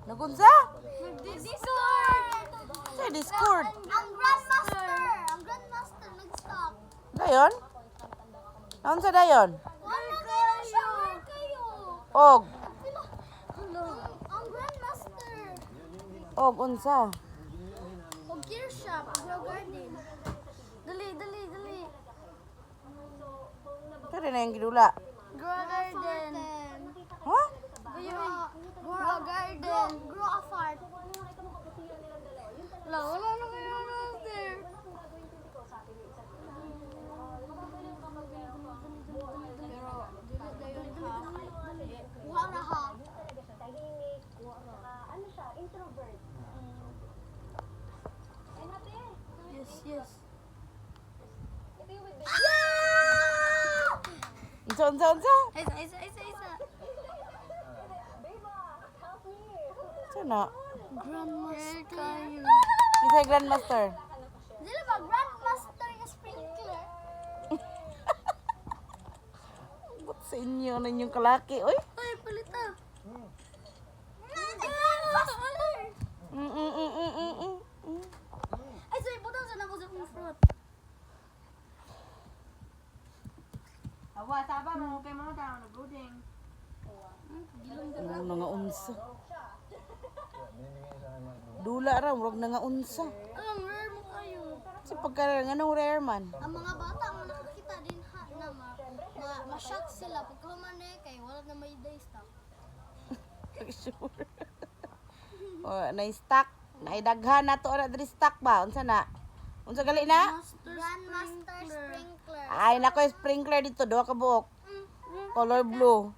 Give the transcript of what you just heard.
Nagunsa? Discord! Sa Discord. Ang Grandmaster! Ang Grandmaster nag-stop. Dayon? Naon sa dayon? Wala kayo siya! Where kayo? Og. Ang Grandmaster! Og, unsa? O Gear Shop, Grow Garden. Dali, dali, dali. Kaya na yung gidula. Grow Garden. Ha? Grow Garden. Grow a fart. Wala na kayo Master. Wala ha. Yes, yes. Unsa? Isa. Sana? Grandmaster. Isa yung Grandmaster. Dili ba Grandmaster yung sprinkler? Ba't sa inyo na inyong kalaki? Uy! Ay, palita. Grandmaster! Ay, sorry, putang sa nako sa kong fruit. Awa, taba mo kay mga tao na buding. Murag na nga unsa. Dula ra, murag na nga unsa. Alam, rare mo kayo. Kasi pagka nga nang rare man. Ang mga bata ang nakakita din ha na ma-shock sila pagka humane kay wala na may day stock. Sure. O, na-stock. Naidaghan na to. Diri stock ba? Unsa na? Unsa gali na? Grandmaster Sprinkler. Ay, nako, sprinkler dito. Duha ka buok. Color blue.